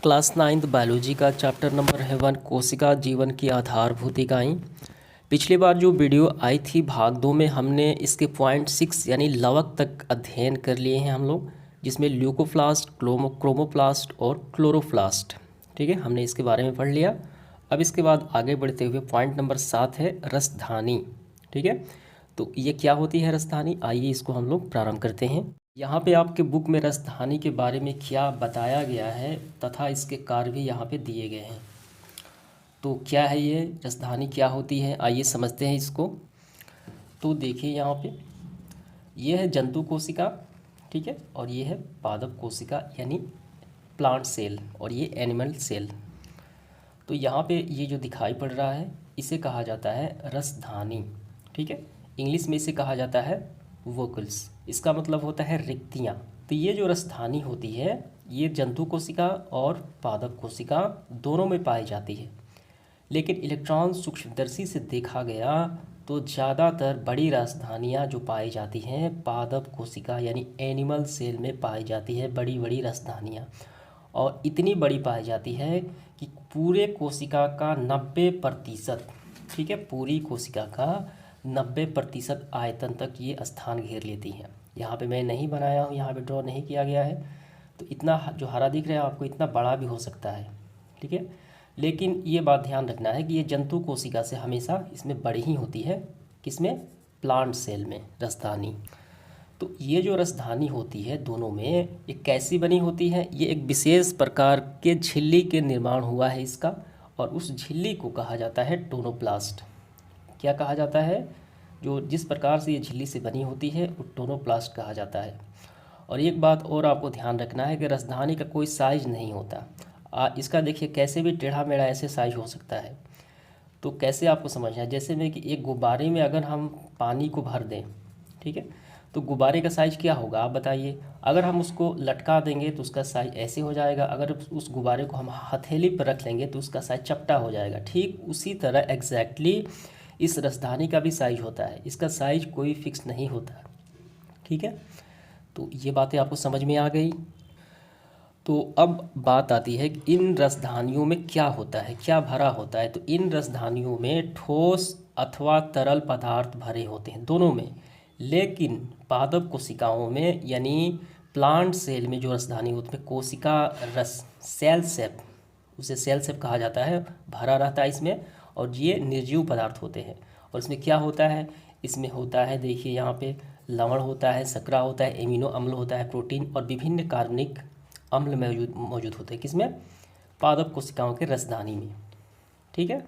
Class 9th biology का chapter number है 1 कोशिका जीवन की आधारभूत इकाई। पिछली बार जो वीडियो आई थी भाग 2 में हमने इसके पॉइंट 6 यानी लवक तक अध्ययन कर लिए हैं हम लोग, जिसमें ल्यूकोप्लास्ट, क्रोमोप्लास्ट और क्लोरोप्लास्ट। ठीक है, हमने इसके बारे में पढ़ लिया। अब इसके बाद आगे बढ़ते हुए पॉइंट नंबर 7 है रसधानी। ठीक है, तो ये क्या होती है रसधानी, आइए इसको हम लोग प्रारंभ करते हैं। यहाँ पे आपके बुक में रसधानी के बारे में क्या बताया गया है तथा इसके कार्य भी यहाँ पे दिए गए हैं। तो क्या है ये रसधानी, क्या होती है, आइए समझते हैं इसको। तो देखिए यहाँ पे ये है जंतु कोशिका, ठीक है, और ये है पादप कोशिका यानी प्लांट सेल, और ये एनिमल सेल। तो यहाँ पे ये जो दिखाई पड़ रहा है इसे कहा जाता है रसधानी। ठीक है, इंग्लिश में इसे कहा जाता है वोकल्स। इसका मतलब होता है रिक्तियाँ। तो ये जो रसधानी होती है ये जंतु कोशिका और पादप कोशिका दोनों में पाई जाती है, लेकिन इलेक्ट्रॉन सूक्ष्मदर्शी से देखा गया तो ज़्यादातर बड़ी रसधानियाँ जो पाई जाती हैं पादप कोशिका यानी एनिमल सेल में पाई जाती है, बड़ी बड़ी रसधानियाँ। और इतनी बड़ी पाई जाती है कि पूरे कोशिका का 90%, ठीक है, पूरी कोशिका का 90% आयतन तक ये स्थान घेर लेती हैं। यहाँ पे मैं नहीं बनाया हूँ, यहाँ पे ड्रॉ नहीं किया गया है, तो इतना जो हरा दिख रहा है आपको इतना बड़ा भी हो सकता है। ठीक है, लेकिन ये बात ध्यान रखना है कि ये जंतु कोशिका से हमेशा इसमें बड़ी ही होती है, किसमें, प्लांट सेल में रसधानी। तो ये जो रसधानी होती है दोनों में ये कैसी बनी होती है, ये एक विशेष प्रकार के झिल्ली के निर्माण हुआ है इसका, और उस झिल्ली को कहा जाता है टोनोप्लास्ट। क्या कहा जाता है, जो जिस प्रकार से ये झिल्ली से बनी होती है वो टोनोप्लास्ट कहा जाता है। और एक बात और आपको ध्यान रखना है कि रसधानी का कोई साइज नहीं होता। इसका देखिए कैसे भी टेढ़ा मेढ़ा ऐसे साइज हो सकता है। तो कैसे आपको समझना है, जैसे में कि एक गुब्बारे में अगर हम पानी को भर दें, ठीक है, तो गुब्बारे का साइज़ क्या होगा आप बताइए। अगर हम उसको लटका देंगे तो उसका साइज़ ऐसे हो जाएगा, अगर उस गुब्बारे को हम हथेली पर रख लेंगे तो उसका साइज़ चपटा हो जाएगा। ठीक उसी तरह एग्जैक्टली इस रसधानी का भी साइज होता है, इसका साइज कोई फिक्स नहीं होता। ठीक है, तो ये बातें आपको समझ में आ गई। तो अब बात आती है कि इन रसधानियों में क्या होता है, क्या भरा होता है। तो इन रसधानियों में ठोस अथवा तरल पदार्थ भरे होते हैं दोनों में, लेकिन पादप कोशिकाओं में यानी प्लांट सेल में जो रसधानी होती है कोशिका रस सेल सेप, उसे सेल सेप कहा जाता है, भरा रहता है इसमें। और ये निर्जीव पदार्थ होते हैं। और इसमें क्या होता है, इसमें होता है देखिए यहाँ पे लवण होता है, शर्करा होता है, एमिनो अम्ल होता है, प्रोटीन और विभिन्न कार्बनिक अम्ल मौजूद होते हैं, किसमें, पादप कोशिकाओं के रसधानी में। ठीक है,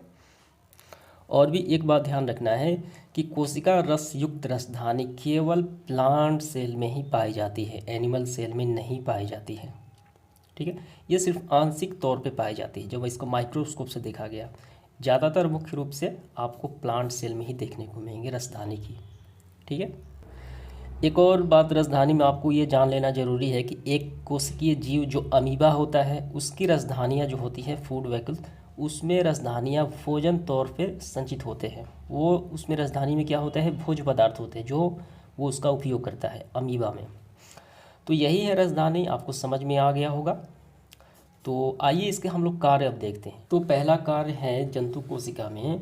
और भी एक बात ध्यान रखना है कि कोशिका रस युक्त रसधानी केवल प्लांट सेल में ही पाई जाती है, एनिमल सेल में नहीं पाई जाती है। ठीक है, ये सिर्फ आंशिक तौर पे पाई जाती है जब इसको माइक्रोस्कोप से देखा गया। ज़्यादातर मुख्य रूप से आपको प्लांट सेल में ही देखने को मिलेंगे रसधानी की। ठीक है, एक और बात रसधानी में आपको ये जान लेना जरूरी है कि एक कोशिकीय जीव जो अमीबा होता है उसकी रसधानियाँ जो होती है फूड वेहिकल, उसमें रसधानियाँ भोजन तौर पे संचित होते हैं। वो उसमें रसधानी में क्या होता है, भोज्य पदार्थ होते हैं जो वो उसका उपयोग करता है अमीबा में। तो यही है रसधानी, आपको समझ में आ गया होगा। तो आइए इसके हम लोग कार्य अब देखते हैं। तो पहला कार्य है जंतु कोशिका में।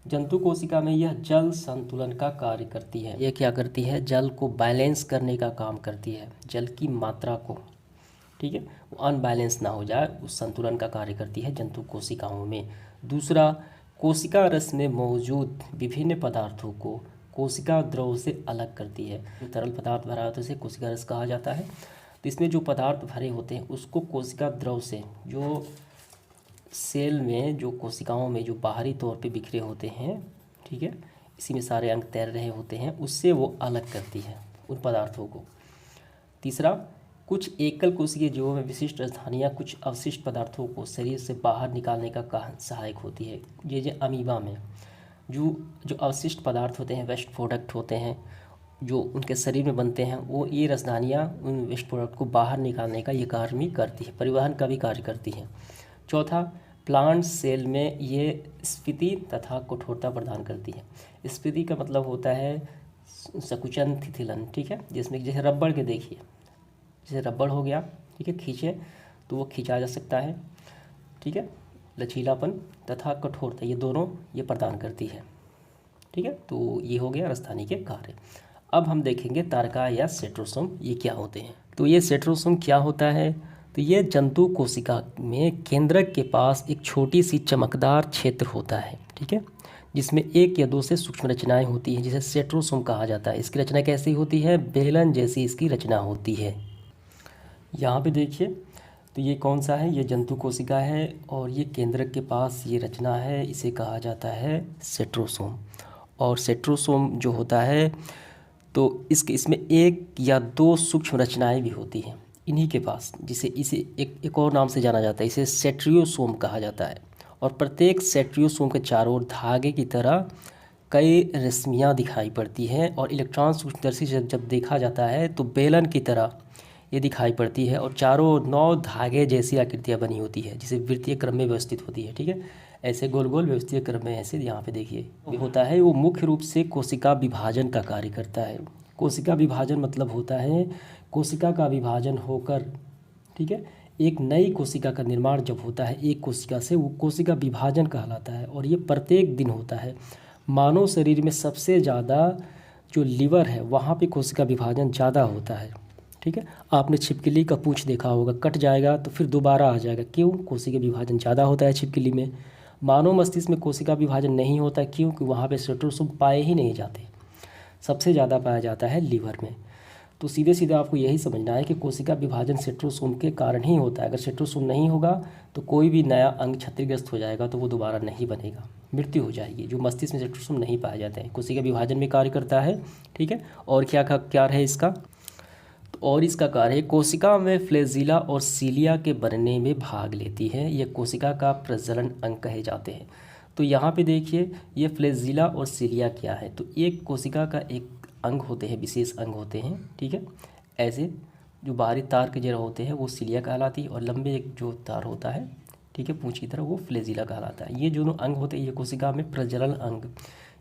जंतु कोशिका में यह जल संतुलन का कार्य करती है। यह क्या करती है, जल को बैलेंस करने का काम करती है, जल की मात्रा को, ठीक है, वो अनबैलेंस ना हो जाए, उस संतुलन का कार्य करती है जंतु कोशिकाओं में। दूसरा, कोशिका रस में मौजूद विभिन्न पदार्थों को कोशिका द्रव से अलग करती है। जो तरल पदार्थ भरा होता है उसे कोशिका रस कहा जाता है। तो इसमें जो पदार्थ भरे होते हैं उसको कोशिका द्रव से, जो सेल में जो कोशिकाओं में जो बाहरी तौर पे बिखरे होते हैं, ठीक है, इसी में सारे अंग तैर रहे होते हैं, उससे वो अलग करती है उन पदार्थों को। तीसरा, कुछ एकल कोशिकीय जीवों में विशिष्ट रसधानियाँ कुछ अवशिष्ट पदार्थों को शरीर से बाहर निकालने का सहायक होती है। ये अमीबा में जो अवशिष्ट पदार्थ होते हैं, वेस्ट प्रोडक्ट होते हैं जो उनके शरीर में बनते हैं, वो ये रसधानियाँ उन वेस्ट प्रोडक्ट को बाहर निकालने का ये कार्य भी करती है, परिवहन का भी कार्य करती है। चौथा, प्लांट सेल में ये स्फीति तथा कठोरता प्रदान करती है। स्फीति का मतलब होता है संकुचन, थिथिलन, ठीक है, जिसमें जैसे रबड़ के देखिए, जैसे रबड़ हो गया, ठीक है, खींचे तो वो खींचा जा सकता है। ठीक है, लचीलापन तथा कठोरता ये दोनों ये प्रदान करती है। ठीक है, तो ये हो गया राजधानी के कार्य। अब हम देखेंगे तारका या सेंट्रोसोम ये क्या होते हैं। तो ये सेंट्रोसोम क्या होता है, तो ये जंतु कोशिका में केंद्रक के पास एक छोटी सी चमकदार क्षेत्र होता है। ठीक है, जिसमें एक या दो से सूक्ष्म रचनाएं होती हैं, जिसे सेंट्रोसोम कहा जाता है। इसकी रचना कैसी होती है, बेलन जैसी इसकी रचना होती है। यहाँ पे देखिए, तो ये कौन सा है, ये जंतु कोशिका है और ये केंद्रक के पास ये रचना है, इसे कहा जाता है सेंट्रोसोम। और सेंट्रोसोम जो होता है तो इसमें एक या दो सूक्ष्म रचनाएं भी होती हैं इन्हीं के पास, जिसे इसे एक और नाम से जाना जाता है, इसे सेंट्रियोसोम कहा जाता है। और प्रत्येक सेंट्रियोसोम के चारों ओर धागे की तरह कई रश्मियाँ दिखाई पड़ती हैं और इलेक्ट्रॉन सूक्ष्मदर्शी से जब देखा जाता है तो बेलन की तरह ये दिखाई पड़ती है और चारों 9 धागे जैसी आकृतियाँ बनी होती है, जिसे वृत्तीय क्रम में व्यवस्थित होती है। ठीक है, ऐसे गोल गोल व्यवस्थित क्रम में ऐसे यहाँ पे देखिए होता है। वो मुख्य रूप से कोशिका विभाजन का कार्य करता है। कोशिका विभाजन मतलब होता है कोशिका का विभाजन होकर, ठीक है, एक नई कोशिका का निर्माण जब होता है एक कोशिका से, वो कोशिका विभाजन कहलाता है। और ये प्रत्येक दिन होता है। मानव शरीर में सबसे ज़्यादा जो लीवर है वहाँ पे कोशिका विभाजन ज़्यादा होता है। ठीक है, आपने छिपकली का पूंछ देखा होगा, कट जाएगा तो फिर दोबारा आ जाएगा, क्यों, कोशिका विभाजन ज़्यादा होता है छिपकली में। मानव मस्तिष्क में कोशिका विभाजन नहीं होता, क्योंकि वहाँ पे सेंट्रोसोम पाए ही नहीं जाते, सबसे ज़्यादा पाया जाता है लीवर में। तो सीधे सीधे आपको यही समझना है कि कोशिका विभाजन सेंट्रोसोम के कारण ही होता है। अगर सेंट्रोसोम नहीं होगा तो कोई भी नया अंग क्षतिग्रस्त हो जाएगा, तो वो दोबारा नहीं बनेगा, मृत्यु हो जाएगी। जो मस्तिष्क में सेंट्रोसोम नहीं पाए जाते हैं, कोशिका विभाजन में कार्य करता है। ठीक है, और क्या है इसका, और इसका कार्य है कोशिका में फ्लैजिला और सीलिया के बनने में भाग लेती है। यह कोशिका का प्रजनन अंग कहे जाते हैं। तो यहाँ पे देखिए, ये फ्लैजिला और सीलिया क्या है, तो एक कोशिका का एक अंग होते हैं, विशेष अंग होते हैं। ठीक है, ऐसे जो बाहरी तार के जरा होते हैं वो सीलिया कहलाती है, और लंबे एक जो तार होता है, ठीक है, पूंछ की तरह, वो फ्लैजिला कहलाता है। ये दोनों अंग होते हैं, ये कोशिका में प्रजनन अंग,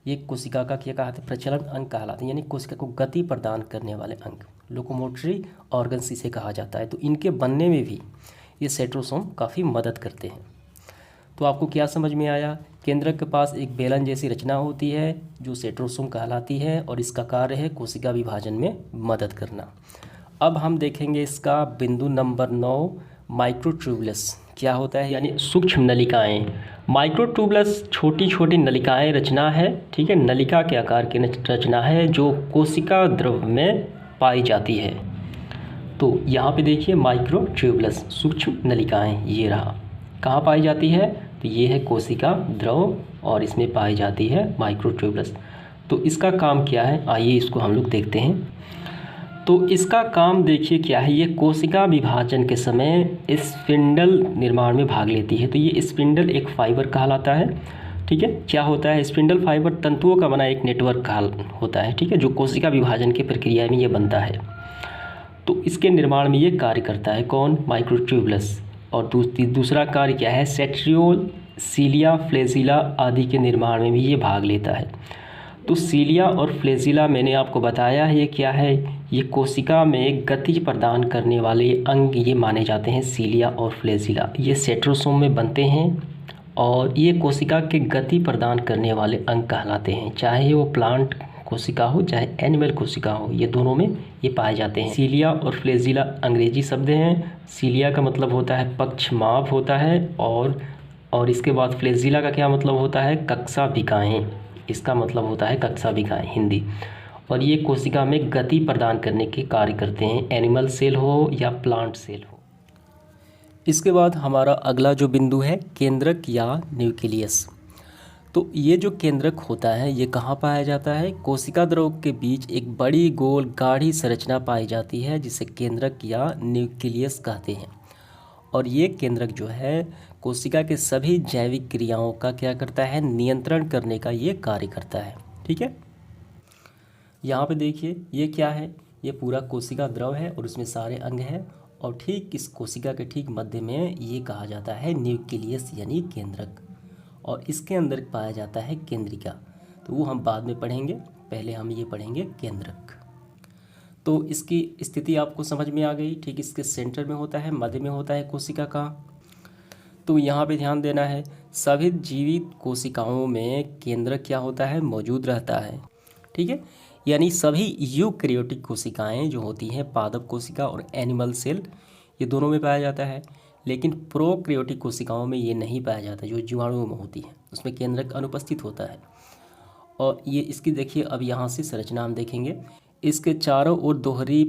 ये कोशिका का क्या कहते हैं, प्रचलन अंग कहलाते हैं, यानी कोशिका को गति प्रदान करने वाले अंग, लोकोमोटरी ऑर्गन्स इसे कहा जाता है। तो इनके बनने में भी ये सेंट्रोसोम काफ़ी मदद करते हैं। तो आपको क्या समझ में आया, केंद्रक के पास एक बेलन जैसी रचना होती है जो सेंट्रोसोम कहलाती है, और इसका कार्य है कोशिका विभाजन में मदद करना। अब हम देखेंगे इसका बिंदु नंबर 9, माइक्रोट्यूबुलस क्या होता है, यानी सूक्ष्म नलिकाएं। माइक्रोट्यूबुलस छोटी छोटी नलिकाएं रचना है। ठीक है, नलिका के आकार की रचना है जो कोशिका द्रव में पाई जाती है। तो यहाँ पे देखिए माइक्रोट्यूबुलस सूक्ष्म नलिकाएं, ये रहा, कहाँ पाई जाती है, तो ये है कोशिका द्रव और इसमें पाई जाती है माइक्रोट्यूबुलस। तो इसका काम क्या है, आइए इसको हम लोग देखते हैं। तो इसका काम देखिए क्या है, ये कोशिका विभाजन के समय स्पिंडल निर्माण में भाग लेती है। तो ये स्पिंडल एक फाइबर कहलाता है। ठीक है, क्या होता है, स्पिंडल फाइबर तंतुओं का बना एक नेटवर्क होता है। ठीक है, जो कोशिका विभाजन की प्रक्रिया में ये बनता है। तो इसके निर्माण में ये कार्य करता है कौन, माइक्रोट्यूबुलस। और दूसरा कार्य क्या है, सेंट्रियोल, सीलिया, फ्लैजिला आदि के निर्माण में भी ये भाग लेता है। तो सीलिया और फ्लैजिला मैंने आपको बताया है ये क्या है, ये कोशिका में गति प्रदान करने वाले अंग ये माने जाते हैं। सीलिया और फ्लैजिला ये सेंट्रोसोम में बनते हैं और ये कोशिका के गति प्रदान करने वाले अंग कहलाते हैं, चाहे वो प्लांट कोशिका हो चाहे एनिमल कोशिका हो, ये दोनों में ये पाए जाते हैं। सीलिया और फ्लैजिला अंग्रेजी शब्द हैं। सीलिया का मतलब होता है पक्षमाप होता है, और इसके बाद फ्लैजिला का क्या मतलब होता है, कक्षाभिकाएँ, इसका मतलब होता है कक्षाभिकाएँ हिंदी। और ये कोशिका में गति प्रदान करने के कार्य करते हैं, एनिमल सेल हो या प्लांट सेल हो। इसके बाद हमारा अगला जो बिंदु है केंद्रक या न्यूक्लियस। तो ये जो केंद्रक होता है ये कहाँ पाया जाता है, कोशिका द्रव के बीच एक बड़ी गोल गाढ़ी संरचना पाई जाती है जिसे केंद्रक या न्यूक्लियस कहते हैं। और ये केंद्रक जो है कोशिका के सभी जैविक क्रियाओं का क्या करता है, नियंत्रण करने का ये कार्य करता है। ठीक है, यहाँ पे देखिए ये क्या है, ये पूरा कोशिका द्रव है और उसमें सारे अंग हैं, और ठीक इस कोशिका के ठीक मध्य में ये कहा जाता है न्यूक्लियस यानी केंद्रक, और इसके अंदर पाया जाता है केंद्रिका। तो वो हम बाद में पढ़ेंगे, पहले हम ये पढ़ेंगे केंद्रक। तो इसकी स्थिति आपको समझ में आ गई। ठीक, इसके सेंटर में होता है, मध्य में होता है कोशिका का। तो यहाँ पे ध्यान देना है, सभी जीवित कोशिकाओं में केंद्रक क्या होता है, मौजूद रहता है। ठीक है, यानी सभी यूकैरियोटिक कोशिकाएं जो होती हैं, पादप कोशिका और एनिमल सेल, ये दोनों में पाया जाता है। लेकिन प्रोकैरियोटिक कोशिकाओं में ये नहीं पाया जाता, जो जीवाणुओं में होती है उसमें केंद्रक अनुपस्थित होता है। और ये इसकी देखिए, अब यहाँ से संरचना हम देखेंगे। इसके चारों ओर दोहरी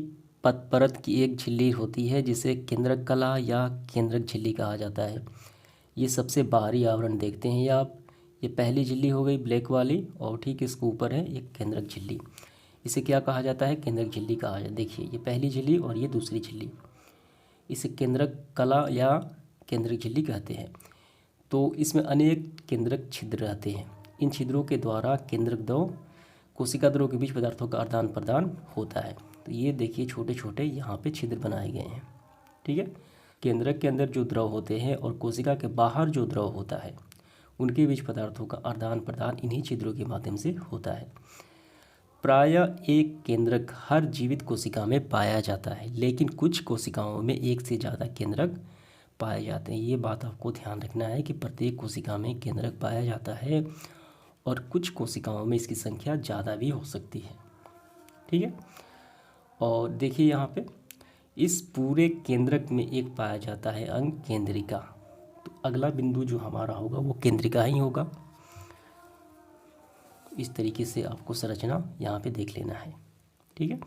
परत की एक झिल्ली होती है जिसे केंद्रक कला या केंद्रक झिल्ली कहा जाता है। ये सबसे बाहरी आवरण देखते हैं ये आप, ये पहली झिल्ली हो गई ब्लैक वाली, और ठीक इसके ऊपर है एक केंद्रक झिल्ली। इसे क्या कहा जाता है, केंद्रक झिल्ली कहा जाता है। देखिए ये पहली झिल्ली और ये दूसरी झिल्ली, इसे केंद्रक कला या केंद्रक झिल्ली कहते हैं। तो इसमें अनेक केंद्रक छिद्र रहते हैं। इन छिद्रों के द्वारा केंद्रक द्रव कोशिका द्रव के बीच पदार्थों का आदान प्रदान होता है। तो ये देखिए छोटे छोटे यहाँ पे छिद्र बनाए गए हैं। ठीक है, केंद्रक के अंदर जो द्रव होते हैं और कोशिका के बाहर जो द्रव होता है, उनके बीच पदार्थों का आदान प्रदान इन्हीं छिद्रों के माध्यम से होता है। प्रायः एक केंद्रक हर जीवित कोशिका में पाया जाता है, लेकिन कुछ कोशिकाओं में एक से ज़्यादा केंद्रक पाए जाते हैं। ये बात आपको ध्यान रखना है कि प्रत्येक कोशिका में केंद्रक पाया जाता है और कुछ कोशिकाओं में इसकी संख्या ज़्यादा भी हो सकती है। ठीक है, और देखिए यहाँ पे इस पूरे केंद्रक में एक पाया जाता है अंग केंद्रिका। तो अगला बिंदु जो हमारा होगा वो केंद्रिका ही होगा। इस तरीके से आपको संरचना यहाँ पे देख लेना है। ठीक है,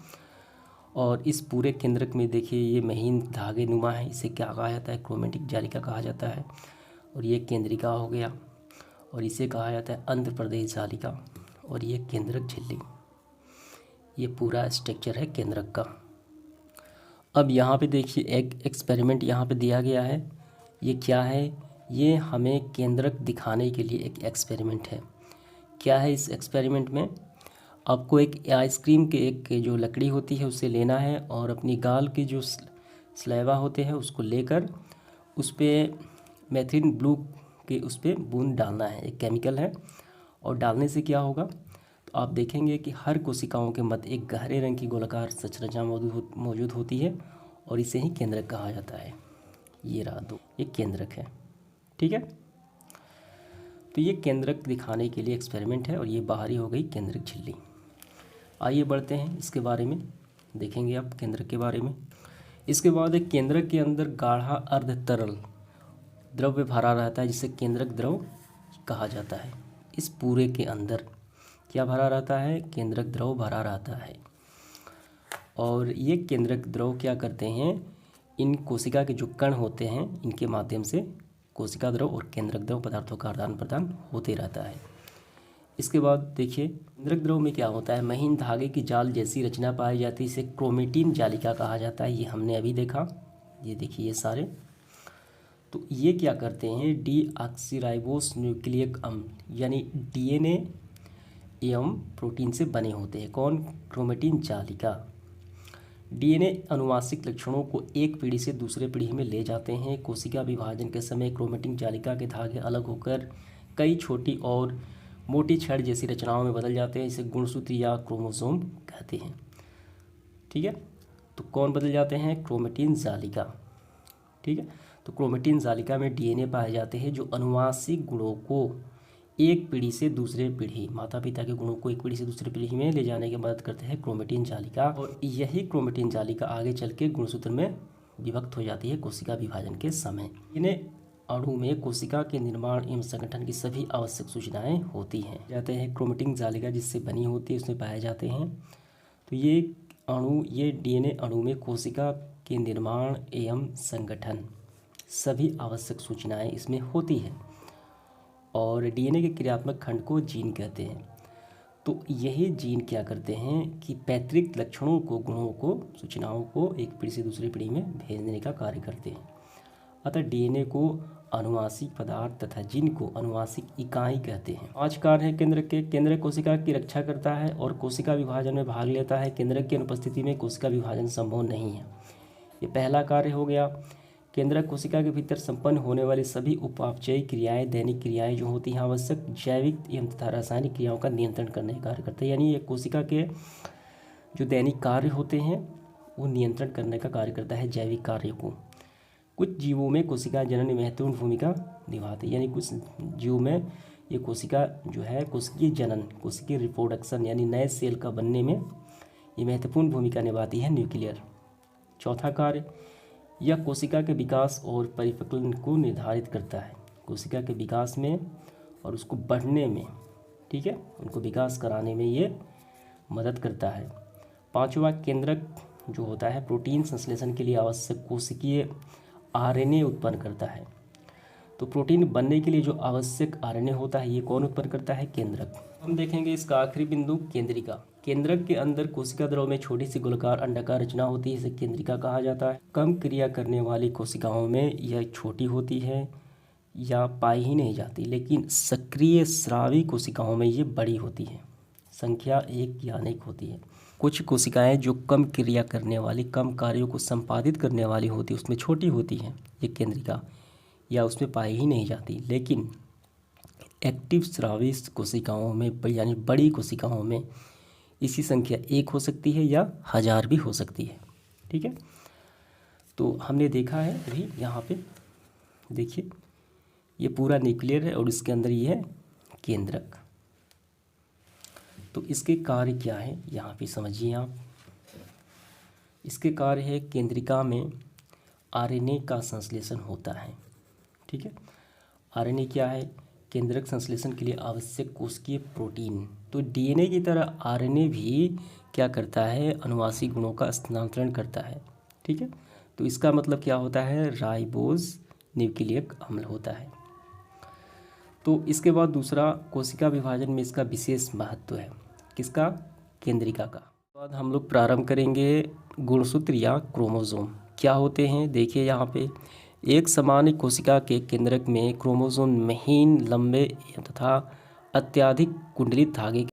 और इस पूरे केंद्रक में देखिए ये महीन धागे नुमा है, इसे क्या कहा जाता है, क्रोमेटिक जालिका कहा जाता है। और ये केंद्रिका हो गया, और इसे कहा जाता है अंध प्रदेश जालिका, और ये केंद्रक झिल्ली। ये पूरा स्ट्रक्चर है केंद्रक का। अब यहाँ पे देखिए एक एक्सपेरिमेंट यहाँ पे दिया गया है। ये क्या है, ये हमें केंद्रक दिखाने के लिए एक एक्सपेरिमेंट है। क्या है इस एक्सपेरिमेंट में, आपको एक आइसक्रीम के एक जो लकड़ी होती है उसे लेना है, और अपनी गाल के जो स्लेवा होते हैं उसको लेकर उस पर मेथिन ब्लू के उस पर बूंद डालना है, एक केमिकल है। और डालने से क्या होगा, तो आप देखेंगे कि हर कोशिकाओं के मध्य एक गहरे रंग की गोलाकार संरचना मौजूद होती है, और इसे ही केंद्रक कहा जाता है। ये रहा दो, एक केंद्रक है। ठीक है, तो ये केंद्रक दिखाने के लिए एक्सपेरिमेंट है, और ये बाहरी हो गई केंद्रक झिल्ली। आइए बढ़ते हैं इसके बारे में, देखेंगे आप केंद्रक के बारे में। इसके बाद एक केंद्रक के अंदर गाढ़ा अर्ध तरल द्रव्य भरा रहता है, जिसे केंद्रक द्रव कहा जाता है। इस पूरे के अंदर क्या भरा रहता है, केंद्रक द्रव भरा रहता है। और ये केंद्रक द्रव क्या करते हैं, इन कोशिका के जो कण होते हैं इनके माध्यम से कोशिका द्रव और केंद्रक द्रव पदार्थों का आदान प्रदान होते रहता है। इसके बाद देखिए केंद्रक द्रव में क्या होता है, महीन धागे की जाल जैसी रचना पाई जाती है, इसे क्रोमेटिन जालिका कहा जाता है। ये हमने अभी देखा, ये देखिए ये सारे। तो ये क्या करते हैं, डीऑक्सीराइबोस न्यूक्लिक अम्ल यानी डीएनए एवं प्रोटीन से बने होते हैं। कौन, क्रोमेटिन जालिका। डीएनए अनुवांशिक लक्षणों को एक पीढ़ी से दूसरे पीढ़ी में ले जाते हैं। कोशिका विभाजन के समय क्रोमेटिन जालिका के धागे अलग होकर कई छोटी और मोटी छड़ जैसी रचनाओं में बदल जाते हैं। इसे गुणसूत्र या क्रोमोसोम कहते हैं। ठीक है, तो कौन बदल जाते हैं, क्रोमेटिन जालिका। ठीक है, तो क्रोमेटिन जालिका में डीएनए पाए जाते हैं जो अनुवांशिक गुणों को एक पीढ़ी से दूसरे पीढ़ी, माता पिता के गुणों को एक पीढ़ी से दूसरे पीढ़ी में ले जाने की मदद करते हैं क्रोमेटिन जालिका। और यही क्रोमेटिन जालिका आगे चल के गुणसूत्र में विभक्त हो जाती है कोशिका विभाजन के समय। इन्हें अणु में कोशिका के निर्माण एवं संगठन की सभी आवश्यक सूचनाएं होती हैं जाते हैं। क्रोमेटिन जालिका जिससे बनी होती है उसमें पाए जाते हैं। तो ये अणु, ये डीएनए अणु में कोशिका के निर्माण एवं संगठन सभी आवश्यक सूचनाएं इसमें होती हैं। और डीएनए के क्रियात्मक खंड को जीन कहते हैं। तो यही जीन क्या करते हैं कि पैतृक लक्षणों को, गुणों को, सूचनाओं को एक पीढ़ी से दूसरी पीढ़ी में भेजने का कार्य करते हैं। अतः डीएनए को अनुवांशिक पदार्थ तथा जीन को अनुवांशिक इकाई कहते हैं। 5 कार्य है केंद्रक के। केंद्रक कोशिका की रक्षा करता है और कोशिका विभाजन में भाग लेता है। केंद्रक की अनुपस्थिति में कोशिका विभाजन संभव नहीं है। ये पहला कार्य हो गया। केंद्रक कोशिका के भीतर संपन्न होने वाली सभी उपापचयी क्रियाएं, दैनिक क्रियाएं जो होती हैं, आवश्यक जैविक एवं तथा रासायनिक क्रियाओं का नियंत्रण करने का कार्य करते हैं। यानी ये कोशिका के जो दैनिक कार्य होते हैं वो नियंत्रण करने का कार्य करता है, जैविक कार्य को। कुछ जीवों में कोशिका जनन महत्वपूर्ण भूमिका निभाती है, यानी कुछ जीवों में ये कोशिका जो है कोशिकीय जनन, कोशिकीय रिप्रोडक्शन यानी नए सेल का बनने में ये महत्वपूर्ण भूमिका निभाती है न्यूक्लियर। चौथा कार्य, यह कोशिका के विकास और परिपक्वन को निर्धारित करता है, कोशिका के विकास में और उसको बढ़ने में, ठीक है, उनको विकास कराने में ये मदद करता है। पांचवा, केंद्रक जो होता है प्रोटीन संश्लेषण के लिए आवश्यक कोशिकीय आरएनए उत्पन्न करता है। तो प्रोटीन बनने के लिए जो आवश्यक आरएनए होता है ये कौन उत्पन्न करता है? केंद्रक। हम देखेंगे इसका आखिरी बिंदु, केंद्रिका। केंद्रक के अंदर कोशिका द्रव में छोटी सी गोलाकार अंडाकार रचना होती है, इसे केंद्रिका कहा जाता है। कम क्रिया करने वाली कोशिकाओं में यह छोटी होती है या पाई ही नहीं जाती, लेकिन सक्रिय स्रावी कोशिकाओं में ये बड़ी होती है, संख्या 1 या अनेक होती है। कुछ कोशिकाएं जो कम क्रिया करने वाली, कम कार्यों को संपादित करने वाली होती है, उसमें छोटी होती हैं ये केंद्रिका, या उसमें पाई ही नहीं जाती। लेकिन एक्टिव स्रावी कोशिकाओं में यानी बड़ी कोशिकाओं में इसी संख्या 1 हो सकती है या 1000 भी हो सकती है, ठीक है। तो हमने देखा है अभी यहाँ पे देखिए ये पूरा न्यूक्लियर है और इसके अंदर ये है केंद्रक। तो इसके कार्य क्या है यहाँ पे समझिए आप। इसके कार्य है केंद्रिका में आरएनए का संश्लेषण होता है, ठीक है। आरएनए क्या है? केंद्रक संश्लेषण के लिए आवश्यक कोशिकीय प्रोटीन। तो डीएनए की तरह आरएनए भी क्या करता है? अनुवांशिक गुणों का स्थानांतरण करता है, ठीक है। तो इसका मतलब क्या होता है? राइबोज न्यूक्लियक अम्ल होता है। तो इसके बाद दूसरा, कोशिका विभाजन में इसका विशेष महत्व है। किसका? केंद्रिका का। बाद हम लोग प्रारंभ करेंगे गुणसूत्र या क्रोमोसोम क्या होते हैं। देखिए यहाँ पे एक सामान्य कोशिका के केंद्रक में क्रोमोसोम महीन, लंबे तथा अत्यधिक कुंडलित धागे